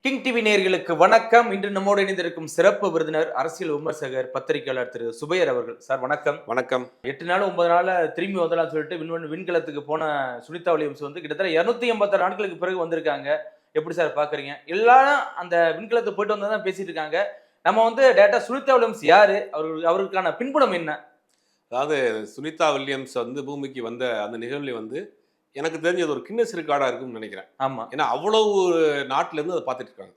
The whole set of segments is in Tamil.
கிங் டிவி நேயர்களுக்கு வணக்கம். இன்று நம்மோடு இணைந்திருக்கும் சிறப்பு விருந்தினர் அரசியல் விமர்சகர் பத்திரிகையாளர் திரு சுபையர் அவர்கள். சார் வணக்கம். வணக்கம். 8 நாள் 9 நாள் திரும்பி வந்தலாம்னு சொல்லிட்டு விண்கலத்துக்கு போன சுனிதா வில்லியம்ஸ் வந்து கிட்டத்தட்ட 286 நாட்களுக்கு பிறகு வந்திருக்காங்க. எப்படி சார் பாக்குறீங்க? எல்லாரும் அந்த விண்கலத்துக்கு போயிட்டு வந்ததான் பேசிட்டு இருக்காங்க. நம்ம வந்து டேரக்டா சுனிதா வில்லியம்ஸ் யாரு, அவருக்கான பின்புலம் என்ன? அதாவது சுனிதா வில்லியம்ஸ் வந்து பூமிக்கு வந்த அந்த நிகழ்வுல வந்து எனக்கு தெரிஞ்சது ஒரு கின்னஸ் ரெக்கார்டா இருக்கும்னு நினைக்கிறேன். ஆமா. ஏன்னா அவ்வளவு நாட்டுல இருந்து அதை பார்த்துட்டு இருக்காங்க.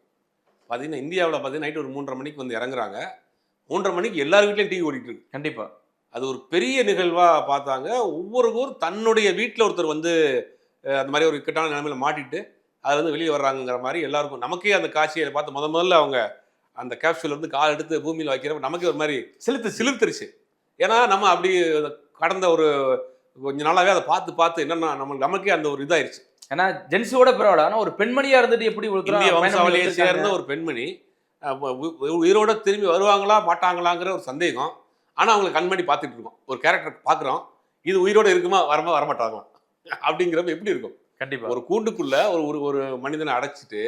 பார்த்தீங்கன்னா இந்தியாவில் பார்த்தீங்கன்னா நைட் ஒரு 3:30 மணிக்கு வந்து இறங்குறாங்க. 3:30 மணிக்கு எல்லார் வீட்லயும் டிவி ஓடிட்டு இருக்கு. கண்டிப்பா. அது ஒரு பெரிய நிகழ்வா பார்த்தாங்க. ஒவ்வொருவரும் தன்னுடைய வீட்டில் ஒருத்தர் வந்து அந்த மாதிரி ஒரு இக்கட்டான நிலைமையில மாட்டிட்டு அதுல இருந்து வெளியே வர்றாங்கிற மாதிரி எல்லாருக்கும் நமக்கே அந்த காட்சியை பார்த்து முதல்ல அவங்க அந்த கேப்சூல் வந்து கால் எடுத்து பூமியில் வைக்கிறப்ப நமக்கே ஒரு மாதிரி சிலுத்துருச்சு. ஏன்னா நம்ம அப்படி கடந்த ஒரு கொஞ்ச நாளாவே அதை பார்த்து என்னன்னா நமக்கே அந்த ஒரு இதாயிருச்சு. ஏன்னா ஜென்ஸோட பரவாயில்ல, ஆனா ஒரு பெண்மணியா இருந்துட்டு எப்படி இந்திய வம்சாவளியை சேர்ந்த ஒரு பெண்மணி உயிரோட திரும்பி வருவாங்களா மாட்டாங்களாங்கிற ஒரு சந்தேகம். ஆனா அவங்களை கண்மணி பார்த்துட்டு இருக்கோம். ஒரு கேரக்டர் பார்க்குறோம், இது உயிரோட இருக்குமா வரமாட்டாங்களாம் அப்படிங்கிறப்ப எப்படி இருக்கும்? கண்டிப்பா. ஒரு கூண்டுக்குள்ள ஒரு மனிதனை அடைச்சிட்டு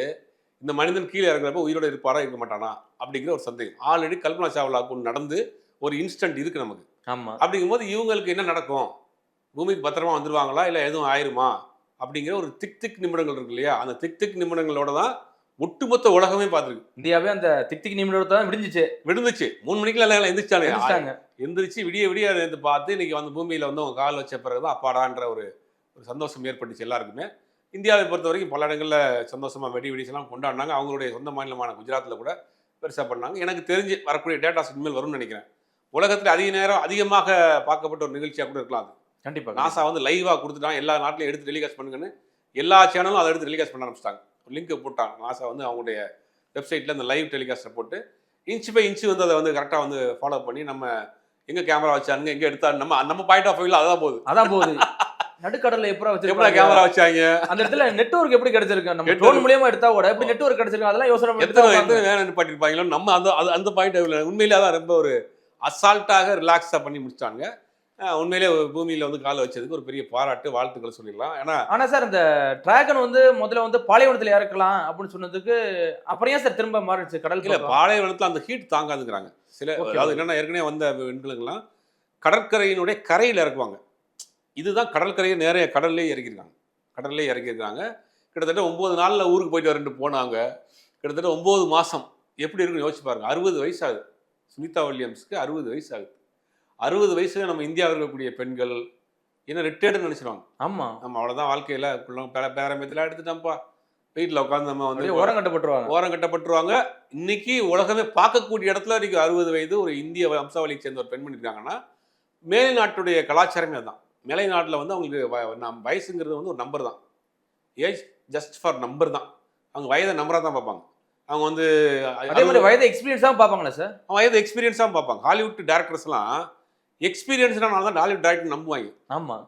இந்த மனிதன் கீழே இறங்குறப்ப உயிரோட இருப்பாரா இருக்க மாட்டானா அப்படிங்கிற ஒரு சந்தேகம். ஆல்ரெடி கல்பனா சாவ்லாவுக்கு நடந்து ஒரு இன்ஸ்டன்ட் இருக்கு நமக்கு. ஆமா. அப்படிங்கும்போது இவங்களுக்கு என்ன நடக்கும்? பூமிக்கு பத்திரமா வந்துருவாங்களா இல்லை எதுவும் ஆயிருமா அப்படிங்கிற ஒரு திக் நிமிடங்கள் இருக்கு இல்லையா? அந்த திக் நிமிடங்களோட தான் ஒட்டுமொத்த உலகமே பார்த்துருக்கு. இந்தியாவே அந்த திக் நிமிடத்தை தான் விடிஞ்சிச்சு. 3 மணிக்கெல்லாம் எந்திரிச்சாங்க. எந்திரிச்சு விடிய பார்த்து இன்னைக்கு வந்து பூமியில வந்து அவங்க கால் வச்ச பிறகுதான் அப்பாடான்ற ஒரு சந்தோஷம் ஏற்பட்டுச்சு எல்லாருக்குமே. இந்தியாவை பொறுத்த வரைக்கும் பல இடங்களில் சந்தோஷமா வெடிச்செல்லாம் கொண்டாடினாங்க. அவங்களுடைய சொந்த மாநிலமான குஜராத்தில் கூட பெருசாக பண்ணாங்க. எனக்கு தெரிஞ்சு வரக்கூடிய டேட்டாஸ் இனிமேல் வரும்னு நினைக்கிறேன். உலகத்தில் அதிகமாக பார்க்கப்பட்ட ஒரு நிகழ்ச்சியாக கூட இருக்கலாம். அது கண்டிப்பா. நாசா வந்து லைவாக கொடுத்துட்டாங்க, எல்லா நாட்டிலையும் எடுத்து டெலிகாஸ்ட் பண்ணுங்கன்னு எல்லா சேனலும் அதை எடுத்து டெலிகாஸ்ட் பண்ண ஆரம்பிச்சிட்டாங்க. லிங்க் போட்டாங்க நாசா வந்து அவங்களுடைய வெப்சைட்டில் அந்த லைவ் டெலிகாஸ்ட்டை போட்டு இன்ச்சு பை இன்ச்சு வந்து அதை வந்து கரெக்டாக வந்து ஃபாலோ பண்ணி நம்ம எங்கே கேமரா வச்சாங்க எங்கே எடுத்தாங்க நம்ம பாயிண்ட் ஆஃப் வியூவில் அதான் போகுது. நடுக்கடல எப்படா கேமரா வச்சாங்க, அந்த இடத்துல நெட்வொர்க் எப்படி கிடைச்சிருக்கு? நம்ம ட்ரோன் மூலமா எடுத்தா கூட எப்படி நெட்வொர்க் கிடைச்சிருக்கு? அதெல்லாம் யோசனை எத்தனை வேணும் பாட்டிருப்பாங்களோ நம்ம அந்த பாயிண்ட் ஆஃப் வியூவில் உண்மையிலே அதான் ரொம்ப ஒரு அசால்ட்டாக ரிலாக்ஸாக பண்ணி முடிச்சிட்டாங்க. உண்மையிலே பூமியில வந்து காலை வச்சதுக்கு ஒரு பெரிய பாராட்டு வாழ்த்துக்கள் சொல்லிடலாம். ஆனா சார் இந்த டிராகன் வந்து முதல்ல வந்து பாலைவனத்துல இறக்கலாம் அப்படின்னு சொன்னதுக்கு அப்புறம் ஏன் சார் திரும்ப மாறிடுச்சு கடல்? இல்ல, பாலைவனத்துல அந்த ஹீட் தாங்காதுங்கிறாங்க சில. அதாவது என்னன்னா ஏற்கனவே வந்த விண்கலங்கள்லாம் கடற்கரையினுடைய கரையில் இறக்குவாங்க. இதுதான் கடற்கரையை நேரைய கடல்லே இறக்கியிருக்காங்க. கிட்டத்தட்ட 9 நாள்ல ஊருக்கு போயிட்டு வரேன்ட்டு போனாங்க. கிட்டத்தட்ட 9 மாசம் எப்படி இருக்குன்னு யோசிச்சு பாருங்க. 60 வயசு ஆகுது சுனிதா வில்லியம்ஸ்க்கு. 60 வயசு ஆகுது. 60 வயசுல நம்ம இந்தியாவில் இருக்கக்கூடிய பெண்கள் என்ன ரிட்டையர்டுன்னு நினைச்சிருவாங்க. ஆமா, நம்ம அவ்வளவுதான் வாழ்க்கையில பேரம்பேத்திலாம் எடுத்துட்டோம்ப்பா, வீட்டில் உட்காந்து நம்ம வந்து ஓரம் கட்டப்பட்டுருவாங்க. இன்னைக்கு உலகமே பார்க்கக்கூடிய இடத்துல இன்னைக்கு 60 வயது ஒரு இந்திய வம்சாவளியை சேர்ந்த ஒரு பெண்மணி இருக்காங்கன்னா மேலை நாட்டுடைய கலாச்சாரமே அதுதான். மேலை நாட்டில் வந்து அவங்களுக்கு வயசுங்கிறது வந்து ஒரு நம்பர் தான். ஏஜ் ஜஸ்ட் ஃபார் நம்பர் தான். அவங்க வயதை நம்பராக தான் பார்ப்பாங்க. அவங்க வந்து அதே மாதிரி வயது எக்ஸ்பீரியன்ஸாக பார்ப்பாங்களா சார்? வயது எக்ஸ்பீரியன்ஸாக பார்ப்பாங்க. ஹாலிவுட் டேரக்டர்ஸ்லாம் எக்ஸ்பீரியன்ஸ்னால தான் ஹாலிவுட் டேரக்டர் நம்புவாங்க. ஆமாம்.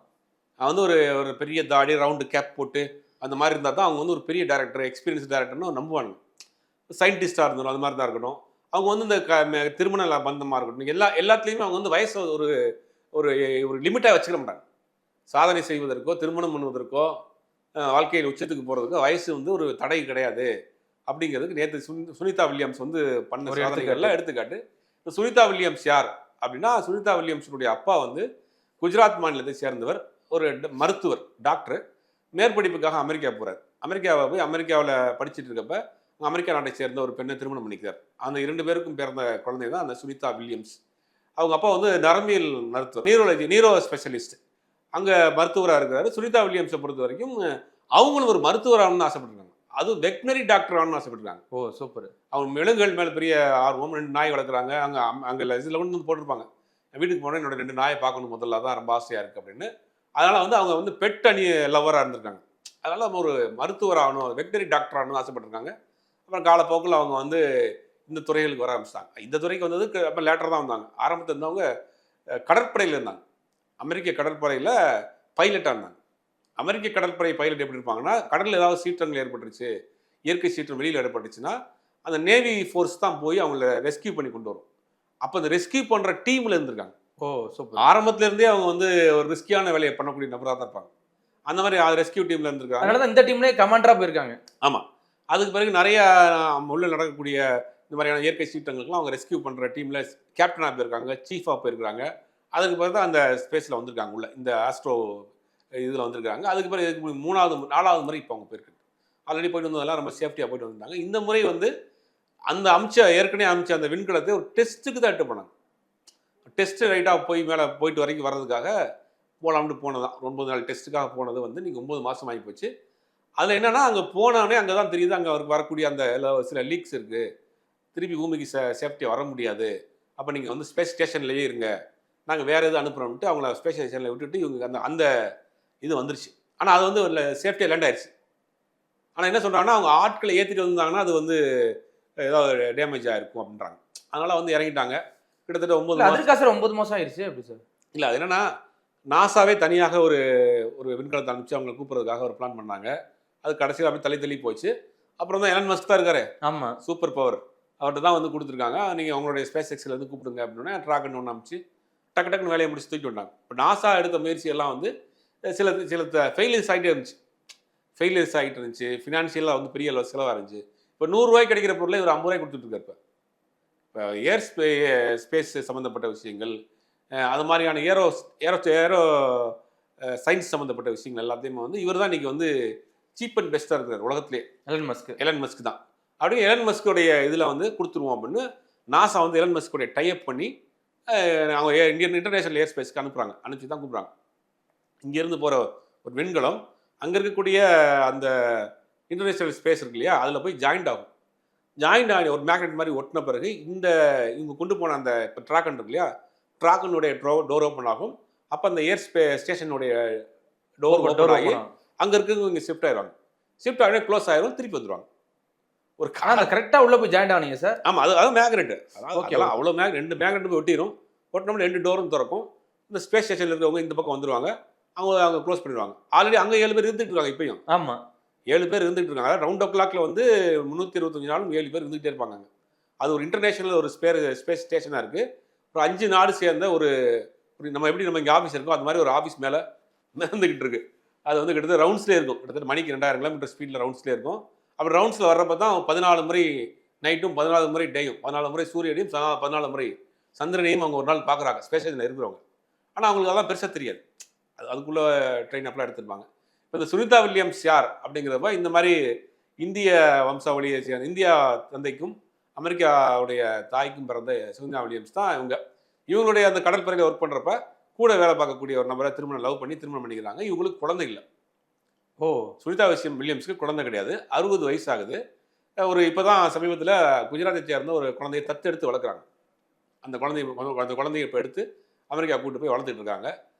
வந்து ஒரு பெரிய தாடி ரவுண்டு கேப் போட்டு அந்த மாதிரி இருந்தால் தான் அவங்க வந்து ஒரு பெரிய டேரக்டர் எக்ஸ்பீரியன்ஸ் டேரக்டர்னு நம்புவாங்க. சயின்டிஸ்டாக இருந்தாலும் அது மாதிரி தான் இருக்கணும். அவங்க வந்து இந்த திருமண பந்தமாக இருக்கட்டும், எல்லாத்துலேயுமே அவங்க வந்து வயசு ஒரு ஒரு ஒரு லிமிட்டாக வச்சுக்க மாட்டாங்க. சாதனை செய்வதற்கோ திருமணம் பண்ணுவதற்கோ வாழ்க்கையில் உச்சத்துக்கு போகிறதுக்கோ வயசு வந்து ஒரு தடை கிடையாது அப்படிங்கிறதுக்கு நேற்று சுனிதா வில்லியம்ஸ் வந்து பண்ண சாதனைகள்லாம் எடுத்துக்காட்டு. இந்த சுனிதா வில்லியம்ஸ் யார் அப்படின்னா, சுனிதா வில்லியம்ஸுடைய அப்பா வந்து குஜராத் மாநிலத்தை சேர்ந்தவர், ஒரு மருத்துவர், டாக்டர். மேற்படிப்புக்காக அமெரிக்கா போகிறார். அமெரிக்காவில் படிச்சுட்டு இருக்கப்ப அமெரிக்கா நாட்டை சேர்ந்த ஒரு பெண்ணை திருமணம் பண்ணிக்கிறார். அந்த 2 பேருக்கும் பிறந்த குழந்தை தான் அந்த சுனிதா வில்லியம்ஸ். அவங்க அப்பா வந்து நரம்பியல் மருத்துவர், நியூரோ ஸ்பெஷலிஸ்ட், அங்கே மருத்துவராக இருக்கிறாரு. சுனிதா வில்லியம்ஸை பொறுத்த வரைக்கும் அவங்களும் ஒரு மருத்துவராகணும்னு ஆசைப்பட்டுருக்காங்க. அதுவும் வெட்னரி டாக்டர் ஆகணும்னு ஆசைப்பட்டுருக்காங்க. ஓ சூப்பர். அவங்க விலங்குகள் மேலே பெரிய ஆர்வம். 2 நாய் வளர்க்குறாங்க. அங்கே இதில் கொண்டு வந்து போட்டிருப்பாங்க, வீட்டுக்கு போனால் என்னோட 2 நாயை பார்க்கணும் முதல்ல, தான் ரொம்ப ஆசையாக இருக்குது அப்படின்னு. அதனால் வந்து அவங்க வந்து பெட் அணி லவராக இருந்திருக்காங்க. அதனால் அவங்க ஒரு மருத்துவர் ஆகணும், வெட்னரி டாக்டர் ஆகணும்னு ஆசைப்பட்டிருக்காங்க. அப்புறம் காலப்போக்கில் அவங்க வந்து இந்த துறைகளுக்கு வர ஆரம்பிச்சிட்டாங்க. இந்த துறைக்கு வந்ததுக்கு அப்போ லேட்டர் தான் வந்தாங்க. ஆரம்பத்தில் இருந்தவங்க கடற்படையில் இருந்தாங்க. அமெரிக்க கடற்படையில் பைலட்டாக இருந்தாங்க. அமெரிக்க கடற்படை பைலட் எப்படி இருப்பாங்கன்னா, கடலில் ஏதாவது சீற்றங்கள் ஏற்பட்டுருச்சு, இயற்கை சீற்றம் வெளியில் ஏற்பட்டுச்சுன்னா அந்த நேவி ஃபோர்ஸ் தான் போய் அவங்கள ரெஸ்கியூ பண்ணி கொண்டு வரும். அப்போ அந்த ரெஸ்கியூ பண்ணுற டீமில் இருந்திருக்காங்க. ஓ சூப்பர். ஆரம்பத்திலேருந்தே அவங்க வந்து ஒரு ரிஸ்கியான வேலையை பண்ணக்கூடிய நபராக தான் இருப்பாங்க. அந்த மாதிரி ரெஸ்கியூ டீமில் இருந்திருக்காங்க. அதனால தான் இந்த டீம்லேயே கமாண்டராக போயிருக்காங்க. ஆமாம். அதுக்கு பிறகு நிறைய உள்ள நடக்கக்கூடிய இந்த மாதிரியான இயற்கை சீற்றங்களுக்குலாம் அவங்க ரெஸ்கியூ பண்ணுற டீமில் கேப்டனாக போயிருக்காங்க, சீஃபாக போயிருக்காங்க. அதுக்கு பிறகு தான் அந்த ஸ்பேஸில் வந்திருக்காங்க உள்ள இந்த ஆஸ்ட்ரோ இதில் வந்திருக்காங்க. அதுக்கு பிறகு இதுக்கு 4வது முறை இப்போ அவங்க போயிருக்காங்க. ஆல்ரெடி போயிட்டு வந்ததெல்லாம் ரொம்ப சேஃப்டியாக போயிட்டு வந்தாங்க. இந்த முறை வந்து அந்த ஏற்கனவே அமிச்ச அந்த விண்கலத்தை ஒரு டெஸ்ட்டுக்கு தான் எட்டு பண்ணாங்க. டெஸ்ட்டு ரைட்டாக போய் மேலே போயிட்டு வரைக்கும் வர்றதுக்காக போகலாம்னு போனதான். 9 நாள் டெஸ்ட்டுக்காக போனது வந்து நீங்கள் 9 மாதம் ஆகி போச்சு. அதில் என்னன்னா அங்கே போனோடனே அங்கே தான் தெரியுது அங்கே அவருக்கு வரக்கூடிய அந்த சில லீக்ஸ் இருக்குது. திருப்பி பூமிக்கு சேஃப்டியாக வர முடியாது. அப்போ நீங்கள் வந்து ஸ்பேஸ் ஸ்டேஷன்லேயே இருங்க, நாங்கள் வேறு எதுவும் அனுப்புகிறோம்ட்டு அவங்கள ஸ்பேஸ் ஸ்டேஷனில் விட்டுட்டு இவங்க அந்த இது வந்துருச்சு. ஆனால் அது வந்து சேஃப்டியாக லேண்ட் ஆயிடுச்சு. ஆனால் என்ன சொல்கிறாங்கன்னா அவங்க ஆட்களை ஏற்றிட்டு வந்தாங்கன்னா அது வந்து ஏதாவது டேமேஜ் ஆகிருக்கும் அப்படின்றாங்க. அதனால் வந்து இறங்கிட்டாங்க. கிட்டத்தட்ட 9 மாதம். அதுக்கா சார் 9 மாதம் ஆயிடுச்சு அப்படி சார்? இல்லை, அது என்னன்னா நாசாவே தனியாக ஒரு விண்கலத்தை அனுப்பிச்சு அவங்களை கூப்பிட்றதுக்காக ஒரு பிளான் பண்ணாங்க. அது கடைசியில் அப்படியே தள்ளி போச்சு. அப்புறம் தான் எலன் மஸ்க் தான் இருக்காரு, ஆமாம், சூப்பர் பவர். அவர்கிட்ட தான் வந்து கொடுத்துருக்காங்க, நீங்கள் உங்களுடைய ஸ்பேஸ் எக்ஸில் வந்து கூப்பிடுங்க அப்படின்னா ட்ராகன் ஒன்று அனுப்பிச்சு டக்குன்னு வேலையை முடிச்சு தூக்கி விட்டாங்க. இப்போ நாசா எடுத்த முயற்சியெல்லாம் வந்து சில ஃபெயிலியர்ஸ் ஆகிட்டே இருந்துச்சு. ஃபினான்ஷியலாக வந்து பெரிய அளவு செலவாக இருந்துச்சு. இப்போ 100 ரூபாய்க்கு கிடைக்கிற பொருளை ஒரு 50 ரூபாய்க்கு கொடுத்துட்ருக்காரு. இப்போ ஸ்பேஸ் சம்மந்தப்பட்ட விஷயங்கள், அது மாதிரியான ஏரோ சயின்ஸ் சம்மந்தப்பட்ட விஷயங்கள் எல்லாத்தையுமே வந்து இவர் தான் இன்றைக்கி வந்து சீப் அண்ட் பெஸ்ட்டாக இருக்கிறார் உலகத்திலே. எலன் மஸ்க் தான். அப்படியே எலன் மஸ்கோடைய இதில் வந்து கொடுத்துருவோம் அப்படின்னு நாசா வந்து எலன் மஸ்கோடைய டைப் பண்ணி அவங்க இன்டர்நேஷனல் ஏர் ஸ்பேஸ்க்கு அனுப்பிச்சு தான் கூப்பிட்றாங்க. இங்கேருந்து போகிற ஒரு விண்கலம் அங்கே இருக்கக்கூடிய அந்த இன்டர்நேஷனல் ஸ்பேஸ் இருக்கு இல்லையா, அதில் போய் ஜாயிண்ட் ஆகி ஒரு மேக்னெட் மாதிரி ஒட்டின பிறகு இவங்க கொண்டு போன அந்த இப்போ ட்ராகன் இருக்கு இல்லையா, ட்ராகனுடைய டோர் ஓப்பன் ஆகும். அப்போ அந்த ஏர் ஸ்டேஷனுடைய டோர் ஓப்பன் ஆகி அங்கே இருக்கிறவங்க இங்கே ஷிஃப்ட் ஆயிடுவாங்க. ஷிஃப்ட் ஆகினா க்ளோஸ் ஆயிரும், திருப்பி வந்துடுவாங்க. ஒரு கரெக்டாக உள்ளே போய் ஜாயிண்ட் ஆனீங்க சார்? ஆமாம், அது மேக்னெட். அதாவது அவ்வளோ 2 மேக்னெட் போய் ஒட்டிடும். ஒட்டினோம்னா 2 டோரும் திறக்கும். இந்த ஸ்பேஸ் ஸ்டேஷனில் இருக்கிறவங்க இந்த பக்கம் வந்துடுவாங்க, அவங்க க்ளோஸ் பண்ணிடுவாங்க. ஆல்ரெடி அங்கே 7 பேர் இருந்துட்டு இருக்காங்க. இப்பயும் ஆமாம், 7 பேர் இருந்துட்டு இருக்காங்க. அதாவது ரவுண்ட் கிளாக்ல வந்து 325 நாளும் 7 பேர் இருந்துகிட்டே இருப்பாங்க. அது ஒரு இன்டர்நேஷனல் ஒரு ஸ்பேஸ் ஸ்டேஷனாக இருக்குது. ஒரு 5 நாடு சேர்ந்த ஒரு நம்ம எப்படி நம்ம இங்கே ஆஃபீஸ் இருக்கோம் அது மாதிரி ஒரு ஆஃபீஸ் மேலே நடந்துக்கிட்டு இருக்கு. அது வந்து கிட்டத்தட்ட ரவுண்ட்ஸ்லேயே இருக்கும். கிட்டத்தட்ட மணிக்கு 2000 கிலோமீட்டர் ஸ்பீடில் ரவுண்ட்ஸ்லேயே இருக்கும். அப்புறம் ரவுண்ட்ஸில் வர்றப்ப தான் 14 முறை நைட்டும் 14 முறை டேயும் 14 முறை சூரியனையும் 14 முறை சந்திரனையும் அவங்க ஒரு நாள் பார்க்குறாங்க ஸ்பேஸ் ஸ்டேஷனில் இருக்கிறவங்க. ஆனால் அவங்களுக்கு அதெல்லாம் பெருசாக தெரியாது. அதுக்குள்ளே ட்ரெயின் அப்பெல்லாம் எடுத்துருப்பாங்க. இப்போ இந்த சுனிதா வில்லியம்ஸ் யார் அப்படிங்கிறப்ப இந்த மாதிரி இந்திய வம்சாவளியை சேர்ந்த இந்தியா தந்தைக்கும் அமெரிக்காவுடைய தாய்க்கும் பிறந்த சுனிதா வில்லியம்ஸ் தான் இவங்களுடைய அந்த கடற்படையில் ஒர்க் பண்ணுறப்ப கூட வேலை பார்க்கக்கூடிய ஒரு நபரை திருமணம் பண்ணிக்கிறாங்க. இவங்களுக்கு குழந்தை இல்லை. சுனிதா வில்லியம்ஸ்க்கு குழந்தை கிடையாது. 60 வயசு ஆகுது. இப்போ தான் சமீபத்தில் குஜராத்தை சேர்ந்த ஒரு குழந்தையை தத்தெடுத்து வளர்க்குறாங்க. அந்த குழந்தையை இப்போ எடுத்து அமெரிக்கா கூப்பிட்டு போய் வளர்த்துட்டு இருக்காங்க.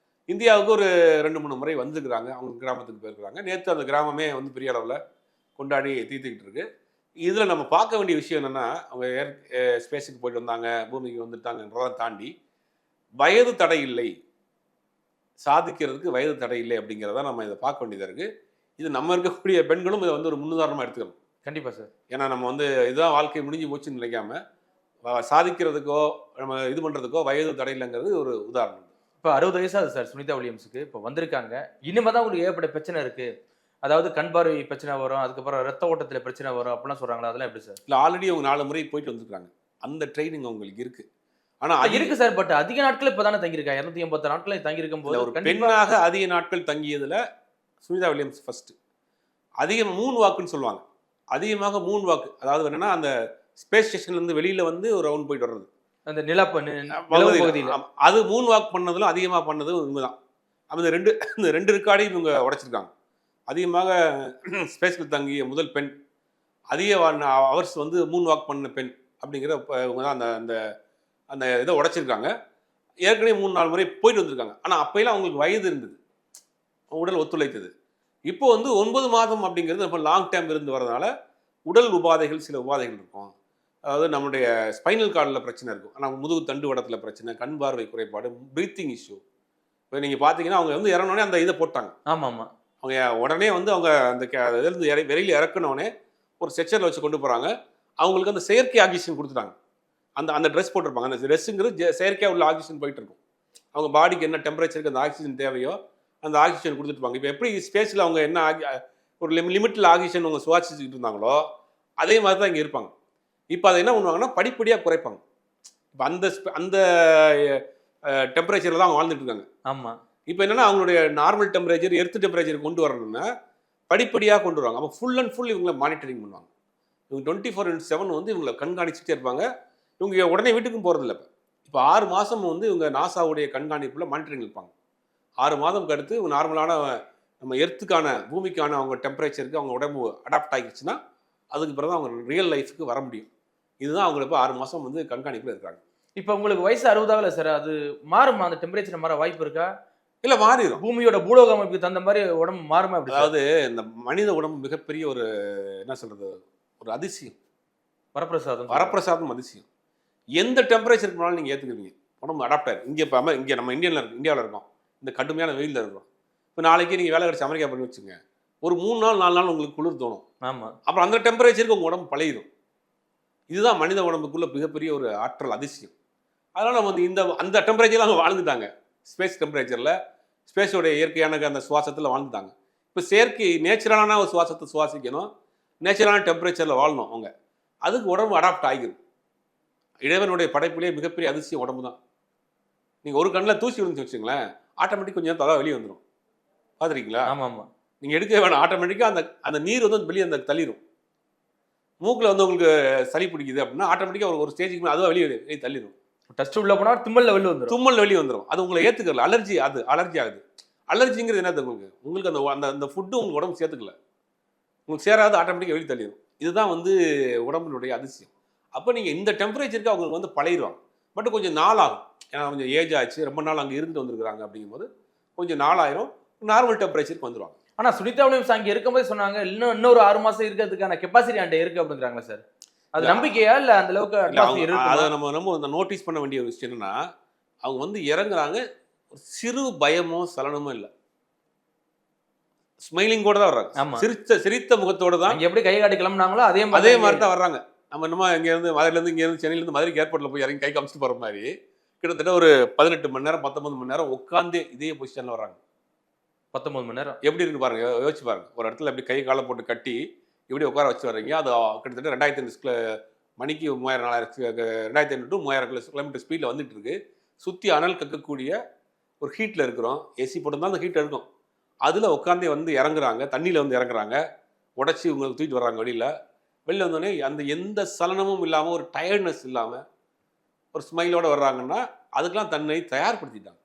இந்தியாவுக்கு ஒரு 2-3 முறை வந்துருக்குறாங்க. அவங்க கிராமத்துக்கு போயிருக்கிறாங்க. நேற்று அந்த கிராமமே வந்து பெரிய அளவில் கொண்டாடி தீர்த்துக்கிட்டு இருக்கு. இதில் நம்ம பார்க்க வேண்டிய விஷயம் என்னென்னா, அவங்க ஸ்பேஸுக்கு போயிட்டு வந்தாங்க, பூமிக்கு வந்துட்டாங்கன்றதான் தாண்டி வயது தடை இல்லை, சாதிக்கிறதுக்கு வயது தடை இல்லை அப்படிங்கிறத நம்ம இதை பார்க்க வேண்டியதாக இருக்குது. இது நம்ம இருக்கக்கூடிய பெண்களும் இதை வந்து ஒரு முன்னுதாரணமாக எடுத்துக்கணும். கண்டிப்பாக சார். ஏன்னா நம்ம வந்து இதுதான் வாழ்க்கை முடிஞ்சு போச்சுன்னு நினைக்காம சாதிக்கிறதுக்கோ நம்ம இது பண்ணுறதுக்கோ வயது தடை இல்லைங்கிறது ஒரு உதாரணம். இப்போ 60 வயசாகுது சார் சுனிதா வில்லியம்ஸுக்கு. இப்போ வந்திருக்காங்க. இனிமேல் தான் உங்களுக்கு ஏகப்பட்ட பிரச்சனை இருக்குது. அதாவது கண் பார்வை பிரச்சனை வரும், அதுக்கப்புறம் ரத்த ஓட்டத்தில் பிரச்சனை வரும் அப்படிலாம் சொல்கிறாங்களா? அதெல்லாம் எப்படி சார்? இல்லை, ஆல்ரெடி அவங்க 4 முறை போயிட்டு வந்துருக்காங்க. அந்த ட்ரைனிங் அவங்களுக்கு இருக்குது. ஆனால் இருக்குது சார். பட் அதிக நாட்கள் இப்போ தானே தங்கியிருக்காங்க. 280 நாட்கள் தங்கியிருக்கும் போது ஒரு பெண்ணாக அதிக நாட்கள் தங்கியதில் சுனிதா வில்லியம்ஸ் ஃபர்ஸ்ட். அதிகம் 3 வாக்குன்னு சொல்லுவாங்க. அதிகமாக 3 வாக்கு. அதாவது என்னன்னா அந்த ஸ்பேஸ் ஸ்டேஷன்லேருந்து வெளியில் வந்து ஒரு ரவுண்ட் போயிட்டு வர்றது, அந்த பகுதியில் அது 3 வாக்கு பண்ணதில் அதிகமாக பண்ணது இவங்க தான். அந்த 2 ரெக்கார்டையும் இவங்க உடைச்சிருக்காங்க. அதிகமாக ஸ்பேஸில் தங்கிய முதல் பெண், அதிக அவர்ஸ் வந்து 3 வாக் பண்ண பெண் அப்படிங்கிற இவங்க தான் அந்த அந்த இதை உடைச்சிருக்காங்க. ஏற்கனவே 3-4 முறை போயிட்டு வந்திருக்காங்க. ஆனால் அப்போயெல்லாம் அவங்களுக்கு வயது இருந்தது, உடல் ஒத்துழைத்தது. இப்போ வந்து 9 மாதம் அப்படிங்கிறது நம்ம லாங் டைம் இருந்து வரதுனால உடல் உபாதைகள், சில உபாதைகள் இருக்கும். அதாவது நம்மளுடைய ஸ்பைனல் கார்டில் பிரச்சனை இருக்கும், ஆனால் முதுகு தண்டு வடத்தில் பிரச்சனை, கண் பார்வை குறைபாடு, ப்ரீத்திங் இஷ்யூ. இப்போ நீங்கள் பார்த்தீங்கன்னா அவங்க வந்து இறங்கினோடனே அந்த இதை போட்டாங்க. ஆமாம், அவங்க உடனே வந்து அவங்க அந்த இதிலிருந்து வெளியில் இறக்கணுன்னே ஒரு ஸ்ட்ரெச்சரில் வச்சு கொண்டு போகிறாங்க. அவங்களுக்கு அந்த செயற்கை ஆக்சிஜன் கொடுத்துட்டாங்க. அந்த ட்ரெஸ் போட்டிருப்பாங்க. அந்த ட்ரெஸ்ஸுங்கிறது செயற்கையாக உள்ள ஆக்சிஜன் போயிட்டு இருக்கும். அவங்க பாடிக்கு என்ன டெம்பரேச்சருக்கு அந்த ஆக்சிஜன் தேவையோ அந்த ஆக்சிஜன் கொடுத்துருப்பாங்க. இப்போ எப்படி ஸ்பேஸில் அவங்க என்ன ஒரு லிமிட்டில் ஆக்சிஜன் அவங்க சுவாசிச்சுக்கிட்டு இருந்தாங்களோ அதே மாதிரி தான் இங்கே இருப்பாங்க. இப்போ அதை என்ன பண்ணுவாங்கன்னா படிப்படியாக குறைப்பாங்க. இப்போ அந்த டெம்பரேச்சரில் தான் அவங்க வாழ்ந்துட்டு இருக்காங்க. ஆமா. இப்போ என்னன்னா அவங்களுடைய நார்மல் டெம்பரேச்சர் எர்த் டெம்பரேச்சர் கொண்டு வரணும்னா படிப்படியாக கொண்டு வருவாங்க. அப்போ ஃபுல் அண்ட் ஃபுல் இவங்களை மானிட்டரிங் பண்ணுவாங்க. இவங்க 24/7 வந்து இவங்களை கண்காணிச்சுட்டே இருப்பாங்க. இவங்க உடனே வீட்டுக்கும் போகிறதில்ல. இப்போ 6 மாதம் வந்து இவங்க நாசாவுடைய கண்காணிப்பில் மானிட்டரிங் இருப்பாங்க. 6 மாதம்க்கு அடுத்து நார்மலான நம்ம எர்த்துக்கான பூமிக்கான அவங்க டெம்பரேச்சருக்கு அவங்க உடம்பு அடாப்ட் ஆகிடுச்சுன்னா அதுக்கு பிறகு அவங்க ரியல் லைஃபுக்கு வர முடியும். இதுதான் அவங்க இப்போ 6 மாதம் வந்து கண்காணிப்பில் இருக்காங்க. இப்போ உங்களுக்கு வயசு 60 ஆகல சார், அது மாறுமா? அந்த டெம்பரேச்சர் மாற வாய்ப்பு இருக்கா? இல்லை மாறிடும். பூமியோட பூலோக அமைப்புக்கு தகுந்த மாதிரி உடம்பு மாறுமா? அப்படி அதாவது இந்த மனித உடம்பு மிகப்பெரிய ஒரு என்ன சொல்றது, ஒரு அதிசயம், வரப்பிரசாதம் அதிசயம். எந்த டெம்பரேச்சருக்கு போனாலும் நீங்கள் ஏற்றுக்குவீங்க, உடம்பு அடாப்ட் ஆயிடும். இங்கே இப்போ இங்கே நம்ம இந்தியாவில் இருக்கோம், இந்த கடுமையான வெயிலில் இருக்கிறோம். இப்போ நாளைக்கு நீங்கள் வேலை கிடைச்சி அமெரிக்கா பண்ணி வச்சுங்க, ஒரு 3 நாள் 4 நாள் உங்களுக்கு குளிர் தோணும். ஆமாம். அப்புறம் அந்த டெம்பரேச்சருக்கு உங்கள் உடம்பு பழகிடும். இதுதான் மனித உடம்புக்குள்ள மிகப்பெரிய ஒரு ஆற்றல் அதிசயம். அதனால் நம்ம வந்து அந்த டெம்பரேச்சரில் அவங்க வாழ்ந்துட்டாங்க. ஸ்பேஸ் டெம்பரேச்சரில் ஸ்பேஸோடைய இயற்கையான அந்த சுவாசத்தில் வாழ்ந்துட்டாங்க. இப்போ செயற்கை நேச்சுரலான ஒரு சுவாசத்தை சுவாசிக்கணும், நேச்சுரலான டெம்பரேச்சரில் வாழணும். அவங்க அதுக்கு உடம்பு அடாப்ட் ஆகிடும். இறைவனுடைய படைப்பிலே மிகப்பெரிய அதிசயம் உடம்பு தான். நீங்கள் ஒரு கண்ணில் தூசி விழுந்து வச்சுங்களேன், ஆட்டோமேட்டிக் கொஞ்சம் தலை வெளியே வந்துடும். பார்த்துருக்கீங்களா? ஆமாம் ஆமாம். நீங்கள் எடுக்கவே வேணாம், ஆட்டோமேட்டிக்காக அந்த நீர் வந்து வெளியே அந்த தள்ளிடும். மூக்கில் வந்து உங்களுக்கு சளி பிடிக்குது அப்படின்னா ஆட்டோமேட்டிக்காக ஒரு ஸ்டேஜுக்கு மேலே அதுவாக வெளியே தள்ளிடும். டஸ்ட் உள்ள போனால் தும்மல் வெளியே வந்துடும். அது உங்களை ஏற்றுக்கல, அலர்ஜி ஆகுது. அலர்ஜிங்கிறது என்னது, உங்களுக்கு அந்த ஃபுட்டு உங்களுக்கு உடம்பு சேர்த்துக்கல, உங்களுக்கு சேராது, ஆட்டோமேட்டிக்காக வெளியே தள்ளிடும். இதுதான் வந்து உடம்பினுடைய அதிசயம். அப்போ நீங்கள் இந்த டெம்பரேச்சருக்கு அவங்களுக்கு வந்து பழகிடுவாங்க. பட் கொஞ்சம் நாள் ஆகும், ஏன்னா கொஞ்சம் ஏஜ் ஆச்சு, ரொம்ப நாள் அங்கே இருந்து வந்துருக்குறாங்க. அப்படிங்கும்போது கொஞ்சம் நாள் ஆயிரும், நார்மல் டெம்பரேச்சருக்கு வந்துடுவாங்க. ஆனால் சுனிதா வில்லியம்ஸ் அங்கே இருக்கும்போது சொன்னாங்க, இன்னொரு 6 மாதம் இருக்கிறதுக்கான கெப்பாசிட்டி அண்ட் இருக்கு அப்படிங்கிறாங்களா சார்? அது நம்பிக்கையா இல்லை அந்த அளவுக்கு? அதை நம்ம நோட்டீஸ் பண்ண வேண்டிய விஷயம் என்னன்னா, அவங்க வந்து இறங்குறாங்க, ஒரு சிறு பயமோ சலனமோ இல்லை, ஸ்மைலிங் கூட தான் வர்றாங்க. சிரித்த முகத்தோட தான். எப்படி கை காட்டி கிளம்புனாங்களோ அதே மாதிரி தான் வர்றாங்க. நம்ம என்னமோ இங்கேருந்து மதுரையிலேருந்து சென்னையிலேருந்து மதுரைக்கு ஏர்போர்ட்டில் போய் இறங்கி கை காமிச்சிட்டு போகிற மாதிரி கிட்டத்தட்ட ஒரு 18 மணி நேரம் 19 மணி நேரம் உட்காந்து இதே பொசிஷனில் வர்றாங்க. 19 மணி நேரம் எப்படி இருக்கு பாருங்க, யோசிச்சு பாருங்க. ஒரு இடத்துல அப்படி கை காலை போட்டு கட்டி இப்படி உட்கார வச்சு வர்றீங்க. அது கிட்டத்தட்ட 2500 மணிக்கு 2500 to 3000 கிலோமீட்டர் ஸ்பீடில் வந்துட்டு இருக்கு. சுற்றி அனல் கக்கக்கூடிய ஒரு ஹீட்டில் இருக்கிறோம். ஏசி போட்டு அந்த ஹீட் இருக்கும். அதில் உட்காந்தே வந்து இறங்குறாங்க, தண்ணியில் வந்து இறங்குறாங்க, உடச்சி உங்களுக்கு தூக்கிட்டு வர்றாங்க. வெளியில் வந்தோடனே அந்த எந்த சலனமும் இல்லாமல், ஒரு டயர்ட்னஸ் இல்லாமல், ஒரு ஸ்மைலோடு வர்றாங்கன்னா அதுக்கெல்லாம் தன்னை தயார்படுத்திட்டாங்க.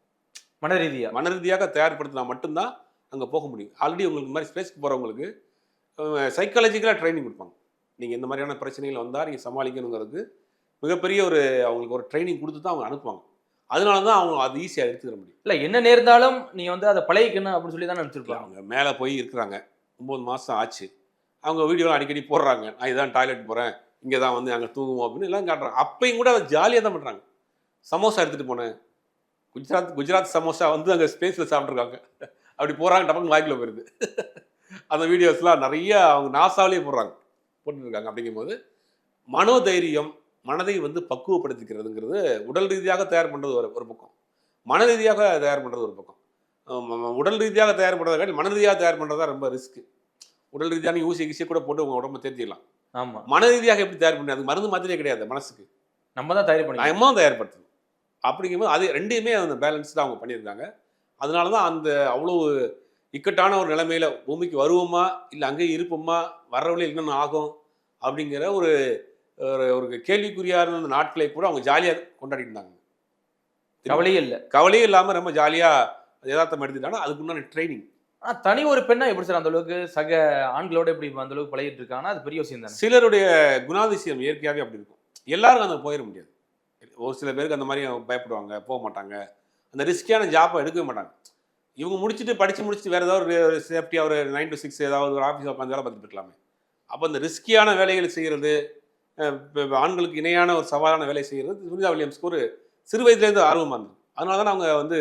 மன ரீதியாக தயார்படுத்தினா மட்டும்தான் அங்கே போக முடியும். ஆல்ரெடி உங்களுக்கு இந்த மாதிரி ஸ்பேஸ்க்கு போகிறவங்களுக்கு சைக்காலஜிக்கலாக ட்ரைனிங் கொடுப்பாங்க. நீங்கள் இந்த மாதிரியான பிரச்சனைகள் வந்தால் நீங்கள் சமாளிக்கணுங்கிறது மிகப்பெரிய அவங்களுக்கு ஒரு ட்ரைனிங் கொடுத்து தான் அவங்க அனுப்புவாங்க. அதனால தான் அவங்க அது ஈஸியாக எடுத்துக்கிற முடியும். இல்லை என்ன நேர்ந்தாலும் நீங்கள் வந்து அதை பழகிக்கணும் அப்படின்னு சொல்லி தான் நினச்சிருப்பாங்க. அவங்க மேலே போய் இருக்கிறாங்க, 9 மாதம் ஆச்சு, அவங்க வீடியோலாம் அடிக்கடி போடுறாங்க. நான் இதான் டாய்லெட் போகிறேன், இங்கே தான் வந்து அங்கே தூங்குவோம் அப்படின்னு எல்லாம் காட்டுறாங்க. அப்பையும் கூட அதை ஜாலியாக தான் பண்ணுறாங்க. சமோசா எடுத்துகிட்டு போனேன், குஜராத் சமோசா வந்து அங்கே ஸ்பேஸில் சாப்பிட்ருக்காங்க. அப்படி போகிறாங்க, டப்பங்க வாய்க்கில் போயிருது. அந்த வீடியோஸ்லாம் நிறைய அவங்க நாசாவிலே போட்டுருக்காங்க. அப்படிங்கும்போது மனோதைரியம், மனதை வந்து பக்குவப்படுத்திக்கிறதுங்கிறது உடல் ரீதியாக தயார் பண்ணுறது ஒரு பக்கம், மன ரீதியாக தயார் பண்ணுறது ஒரு பக்கம். உடல் ரீதியாக தயார் பண்ணுறதை மன ரீதியாக தயார் பண்ணுறது தான் ரொம்ப ரிஸ்க்கு. உடல் ரீதியான ஊசி கூட போட்டு உங்கள் உடம்பை தேர்த்திடலாம். ஆமாம். மன ரீதியாக எப்படி தயார் பண்ணி, அது மருந்து மாத்திரையே கிடையாது, மனசுக்கு நம்ம தான் தயார்படுத்தணும். அப்படிங்கும்போது அது ரெண்டையுமே அந்த பேலன்ஸ் தான் அவங்க பண்ணியிருக்காங்க. அதனால தான் அந்த அவ்வளோ இக்கட்டான ஒரு நிலைமையில பூமிக்கு வருவோமா இல்லை அங்கேயே இருப்போமா, வர்றவங்களே என்னென்ன ஆகும் அப்படிங்கிற ஒரு கேள்விக்குறியான அந்த நாட்களை கூட அவங்க ஜாலியாக கொண்டாடிட்டு இருந்தாங்க. கவலையே இல்லாமல் ரொம்ப ஜாலியாக யதார்த்தம் எடுத்துட்டாங்கன்னா அதுக்கு முன்னாடி ட்ரைனிங். தனி ஒரு பெண்ணா எப்படி சார் அந்த அளவுக்கு சக ஆண்களோட எப்படி அந்த அளவுக்கு பழகிட்டு இருக்காங்கன்னா அது பெரிய விஷயம் தான். சிலருடைய குணாதிசயம் இயற்கையாகவே அப்படி இருக்கும். எல்லாரும் அந்த போயிட முடியாது. ஒரு சில பேருக்கு அந்த மாதிரி பயப்படுவாங்க, போக மாட்டாங்க, அந்த ரிஸ்கியான ஜாப்பை எடுக்கவே மாட்டாங்க. இவங்க படிச்சுட்டு வேறு ஏதாவது ஒரு சேஃப்டியாக ஒரு 9 to 6 ஏதாவது ஒரு ஆஃபீஸில் உட்காந்து வேலை பார்த்துட்டு இருக்கலாமே. அப்போ அந்த ரிஸ்கியான வேலைகளை செய்கிறது, ஆண்களுக்கு இணையான ஒரு சவாலான வேலை செய்கிறது சுனிதா வில்லியம்ஸ்க்கு ஒரு சிறு வயதுலேருந்து ஆர்வமாக இருந்தது. அதனால தான் அவங்க வந்து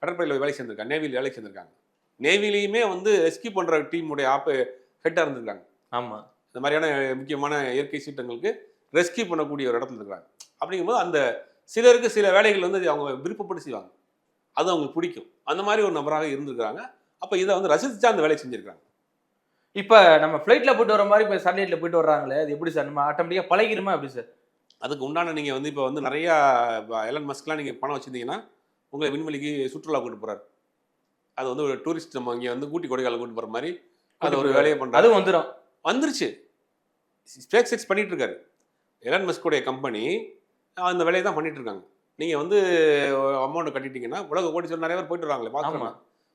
கடற்படையில் வேலை சேர்ந்திருக்காங்க, நேவியில் வேலை சேர்ந்திருக்காங்க. நேவிலையுமே வந்து ரெஸ்கியூ பண்ணுற டீமுடைய ஹெட்டாக இருந்திருக்காங்க. ஆமாம். இந்த மாதிரியான முக்கியமான இயற்கை சீற்றங்களுக்கு ரெஸ்கியூ பண்ணக்கூடிய ஒரு இடத்துல இருக்கிறாங்க. அப்படிங்கும்போது அந்த சிலருக்கு சில வேலைகள் வந்து அவங்க விருப்பப்பட்டு செய்வாங்க, அது அவங்களுக்கு பிடிக்கும். அந்த மாதிரி ஒரு நபராக இருந்திருக்கிறாங்க. அப்போ இதை வந்து ரசித்து அந்த வேலையை செஞ்சுருக்காங்க. இப்ப நம்ம ஃபிளைட்ல போயிட்டு வர மாதிரி இப்ப சேட்டலைட்ல போயிட்டு வர்றாங்களே, அது எப்படி சார்? நம்ம ஆட்டோமேட்டிக்கா பழகிருமா எப்படி சார்? அதுக்கு உண்டான நீங்கள் வந்து இப்போ வந்து நிறையா எலன் மஸ்க்லாம் நீங்கள் பணம் வச்சுருந்தீங்கன்னா உங்களை விண்வெளிக்கு சுற்றுலா கூட்டு போகிறாரு. அது வந்து ஒரு டூரிஸ்ட் நம்ம இங்கே வந்து ஊட்டி கொடைக்கானல் கூட்டு போகிற மாதிரி அது ஒரு வேலையை பண்ணுறாரு. அதுவும் வந்துடும். வந்துருச்சு. ஸ்பேஸ் எக்ஸ் பண்ணிட்டு இருக்காரு. எலன் மஸ்கோடைய கம்பெனி அந்த வேலையை தான் பண்ணிட்டு இருக்காங்க. நீங்கள் வந்து அமௌண்ட் கட்டிட்டீங்கன்னா உலக கோடீஸ்வரர் நிறைய பேர் போயிட்டு வராங்களே பார்த்துருமா.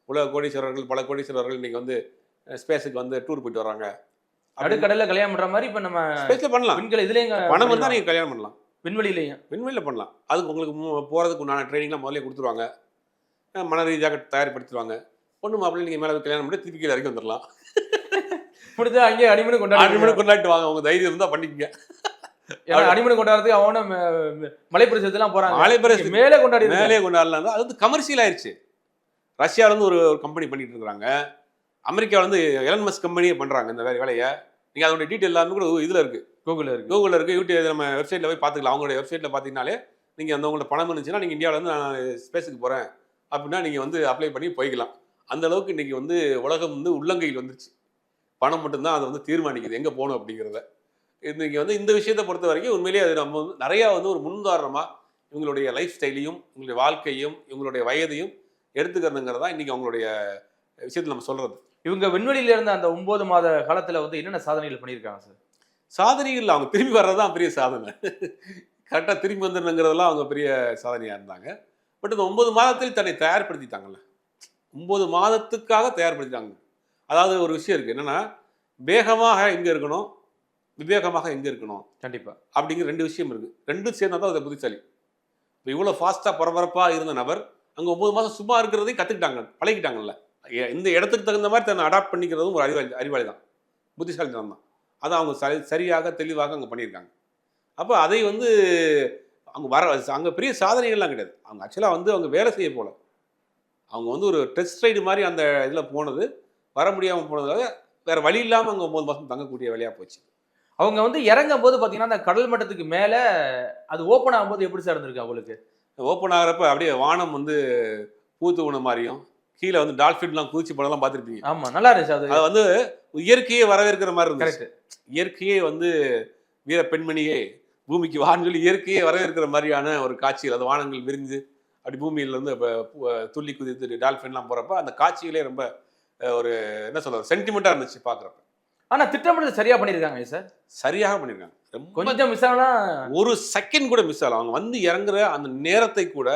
உலக கோடீஸ்வரர்கள் பல கோடீஸ்வரர்கள் இன்னைக்கு வந்து ஸ்பேஸுக்கு வந்து டூர் போயிட்டு வராங்க. நடுக்கடல்ல கல்யாணம் பண்ற மாதிரி இப்ப நம்ம ஸ்பேஸ்ல பண்ணலாம். விண்கல இதுலயும் பணம் வந்தா நீங்க கல்யாணம் பண்ணலாம். விண்வெளியிலையும் விண்வெளியில பண்ணலாம். அதுக்கு உங்களுக்கு போறதுக்கு உண்டான ட்ரைனிங்லாம் முதல்ல கொடுத்துருவாங்க. மன ரீதியாக தயார்படுத்திடுவாங்க. பொண்ணு மாப்பிள்ளை நீங்க மேல கல்யாணம் பண்ணி திருப்பி கீழே இறக்கி வந்துடலாம். முடிஞ்சா அங்கேயே அடிமனு கொண்டாட்டு வாங்க. உங்க தைரியம் இருந்தா பண்ணிக்கங்க. அடிமனு கொண்டாடுறதுக்கு அவன மலைப்பிரதேசத்துலாம் போறாங்க. மலைப்பிரதேசம் மேலே கொண்டாடலாம். அது வந்து கமர்ஷியல் ஆயிடுச்சு. ரஷ்யால இருந்து ஒரு கம்பெனி பண்ணிட்டு இருக்காங்க. அமெரிக்காவில் வந்து எலன் மஸ்க் கம்பெனியே பண்ணுறாங்க இந்த வேலையை. நீங்கள் அதோட டீட்டெயில் எல்லாமே கூட இதில் இருக்குது, கூகுளில் இருக்குது, யூடியூப் நம்ம வெப்சைட்டில் போய் பார்த்துக்கலாம். அவங்களுடைய வெப்சைட்டில் பார்த்தீங்கனாலே நீங்கள் அந்த உங்களோட பணம் இருந்துச்சுன்னா நீங்கள் இந்தியாவில் வந்து நான் ஸ்பேஸுக்கு போகிறேன் அப்படின்னா நீங்கள் வந்து அப்ளை பண்ணி போய்க்கலாம். அந்த அளவுக்கு இன்றைக்கி வந்து உலகம் வந்து உள்ளங்கையில் வந்துருச்சு. பணம் மட்டும்தான் அதை வந்து தீர்மானிக்குது எங்கே போகணும் அப்படிங்கிறத. இன்றைக்கி வந்து இந்த விஷயத்தை பொறுத்த வரைக்கும் உண்மையிலேயே அது நம்ம வந்து நிறையா வந்து ஒரு முன்னுதாரணமாக இவங்களுடைய லைஃப் ஸ்டைலையும் இவங்களுடைய வாழ்க்கையும் இவங்களுடைய வயதையும் எடுத்துக்கிறதுங்கிறதா இன்றைக்கி அவங்களுடைய விஷயத்தில் நம்ம சொல்கிறது. இவங்க விண்வெளியில இருந்த அந்த 9 மாத காலத்துல வந்து என்னென்ன சாதனைகள் பண்ணியிருக்காங்க சார்? சாதனைகள் அவங்க திரும்பி வர்றதுதான் பெரிய சாதனை. கரெக்டாக திரும்பி வந்துருங்கிறதெல்லாம் அவங்க பெரிய சாதனையாக இருந்தாங்க. பட் இந்த 9 மாதத்தில் தன்னை தயார்படுத்திட்டாங்கல்ல, 9 மாதத்துக்காக தயார்படுத்திட்டாங்க. அதாவது ஒரு விஷயம் இருக்குது என்னென்னா, வேகமாக எங்கே இருக்கணும், விவேகமாக எங்கே இருக்கணும், கண்டிப்பாக அப்படிங்கிற 2 விஷயம் இருக்குது. 2 சேர்ந்தா தான் அதை புத்திசாலி. இப்போ இவ்வளோ ஃபாஸ்ட்டாக பரபரப்பாக இருந்த நபர் அங்கே 9 மாதம் சும்மா இருக்கிறதையும் கற்றுக்கிட்டாங்க, பழகிட்டாங்கல்ல. இந்த இடத்துக்கு தகுந்த மாதிரி தன்னை அடாப்ட் பண்ணிக்கிறதும் ஒரு அறிவாளி தான், புத்திசாலித்தனம் தான். அதை அவங்க சரியாக தெளிவாக அங்கே பண்ணியிருக்காங்க. அப்போ அதை வந்து அவங்க அங்கே பெரிய சாதனைகள்லாம் கிடையாது. அவங்க ஆக்சுவலாக வந்து அவங்க வேலை செய்ய போல, அவங்க வந்து ஒரு டெஸ்ட் ரைடு மாதிரி அந்த இதில் போனது, வர முடியாமல் போனதுக்காக வேறு வழி இல்லாமல் அங்கே 9 மாதம் தங்கக்கூடிய வேலையாக போச்சு. அவங்க வந்து இறங்கும் போது பார்த்தீங்கன்னா அந்த கடல் மட்டத்துக்கு மேலே அது ஓப்பன் ஆகும்போது எப்படி சார் இருந்திருக்கு அவங்களுக்கு? ஓப்பன் ஆகிறப்ப அப்படியே வானம் வந்து பூத்து உண மாதிரியும், கீழே வந்து டால்ஃபின்லாம் குதிச்சு படம்லாம் பார்த்துருப்பீங்க. ஆமாம், நல்லா இருந்துச்சு. அது வந்து இயற்கையே வரவேற்கிற மாதிரி இருந்துச்சு. இயற்கையே வந்து வீர பெண்மணியே பூமிக்கு வான்னு சொல்லி இயற்கையே வரவேற்கிற மாதிரியான ஒரு காட்சிகள். அது வானங்கள் விரிந்து அப்படி பூமியில வந்து துள்ளி குதித்து டால்ஃபின்லாம் போகிறப்ப அந்த காட்சிகளே ரொம்ப ஒரு என்ன சொல்றது சென்டிமெண்ட்டாக இருந்துச்சு பார்க்குறப்ப. ஆனால் திட்டமிட்டது சரியாக பண்ணியிருக்காங்க சார். சரியாக பண்ணியிருக்காங்க. கொஞ்சம் மிஸ் ஆனால் ஒரு செகண்ட் கூட மிஸ் ஆகலாம். அவங்க வந்து இறங்குற அந்த நேரத்தை கூட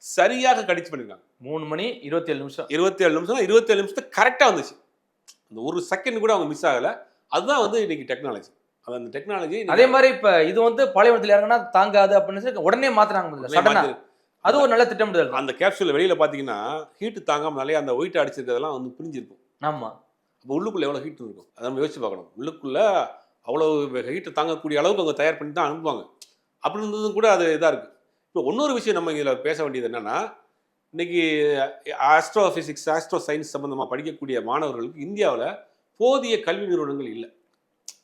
சரியாக கடிச்சு பண்ணியிருக்காங்க. 3 மணி 27 நிமிஷம் 27 நிமிஷம் 27 நிமிஷத்துக்கு கரெக்டாக வந்துச்சு. அந்த ஒரு செகண்ட் கூட அவங்க மிஸ் ஆகலை. அதுதான் வந்து இன்னைக்கு டெக்னாலஜி. அது அந்த டெக்னாலஜி. அதே மாதிரி இப்போ இது வந்து பாலைவனத்தில் இறங்கினா தாங்காது அப்படின்னு உடனே மாற்றினாங்க. அது ஒரு நல்ல திட்டமிடுதல். அந்த கேப்சூல் வெளியில் பார்த்தீங்கன்னா ஹீட்டு தாங்காமனாலே அந்த ஒயிட் அடிச்சிருக்கிறதெல்லாம் வந்து பிரிஞ்சிருக்கும். ஆமாம், அப்போ உள்ளுக்குள்ளே எவ்வளோ ஹீட் இருக்கும் அதை நம்ம யோசிச்சு பார்க்கணும். உள்ளுக்குள்ளே அவ்வளோ ஹீட்டை தாங்கக்கூடிய அளவுக்கு அவங்க தயார் பண்ணி தான் அனுப்புவாங்க. அப்படி இருந்ததும் கூட அது இதாக இருக்குது. இப்போ இன்னொரு விஷயம் நம்ம இதில் பேச வேண்டியது என்னென்னா, இன்றைக்கி ஆஸ்ட்ரோஃபிசிக்ஸ் ஆஸ்ட்ரோ சயின்ஸ் சம்மந்தமாக படிக்கக்கூடிய மாணவர்களுக்கு இந்தியாவில் போதிய கல்வி நிறுவனங்கள் இல்லை.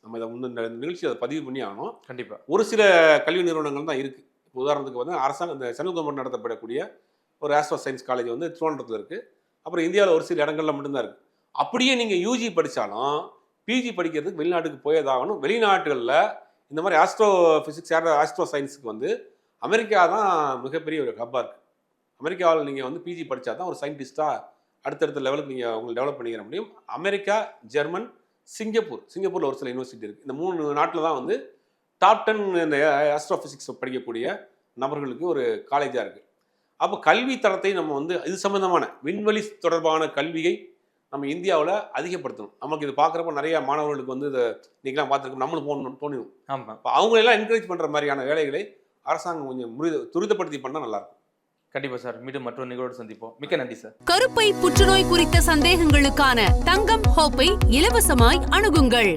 நம்ம இதை இந்த நிகழ்ச்சி அதை பதிவு பண்ணி ஆகணும். கண்டிப்பாக ஒரு சில கல்வி நிறுவனங்கள் தான் இருக்குது. உதாரணத்துக்கு வந்து அரசாங்கம் இந்த சென்ட்ரல் கவர்மெண்ட் நடத்தப்படக்கூடிய ஒரு ஆஸ்ட்ரோ சயின்ஸ் காலேஜ் வந்து திருவனந்தபுரத்தில் இருக்குது. அப்புறம் இந்தியாவில் ஒரு சில இடங்கள்ல மட்டும்தான் இருக்குது. அப்படியே நீங்கள் யூஜி படித்தாலும் பிஜி படிக்கிறதுக்கு வெளிநாட்டுக்கு போயதாகணும். வெளிநாட்டுகளில் இந்த மாதிரி ஆஸ்ட்ரோ ஃபிசிக்ஸ் ஆஸ்ட்ரோ சயின்ஸுக்கு வந்து அமெரிக்கா தான் மிகப்பெரிய ஒரு ஹப்பாக இருக்குது. அமெரிக்காவில் நீங்கள் வந்து பிஜி படித்தா தான் ஒரு சயின்டிஸ்ட்டாக அடுத்தடுத்த லெவலுக்கு நீங்கள் உங்களை டெவலப் பண்ணிக்கிற முடியும். அமெரிக்கா, ஜெர்மன், சிங்கப்பூரில் ஒரு சில யூனிவர்சிட்டி இருக்குது. இந்த 3 நாட்டில் தான் வந்து டாப் 10 இந்த ஆஸ்ட்ரோ ஃபிசிக்ஸ் படிக்கக்கூடிய நபர்களுக்கு ஒரு காலேஜாக இருக்குது. அப்போ கல்வி தரத்தை நம்ம வந்து இது சம்மந்தமான விண்வெளி தொடர்பான கல்வியை நம்ம இந்தியாவில் அதிகப்படுத்தணும். நமக்கு இது பார்க்குறப்ப நிறைய மாணவர்களுக்கு வந்து இதை நீங்களாம் பார்த்துருக்கோம், நம்மளும் போகணும்னு தோணிடும். ஆமாம், இப்போ அவங்களெல்லாம் என்கரேஜ் பண்ணுற மாதிரியான வேலைகளை அரசாங்கம் கொஞ்சம் துரிதப்படுத்தி பண்ணால் நல்லாயிருக்கும். கண்டிப்பா சார். மீண்டும் மற்றொரு நிகழ்வோடு சந்திப்போம். மிக்க நன்றி சார். கருப்பை புற்றுநோய் குறித்த சந்தேகங்களுக்கான தங்கம் ஹோப்பை இலவசமாய் அணுகுங்கள்.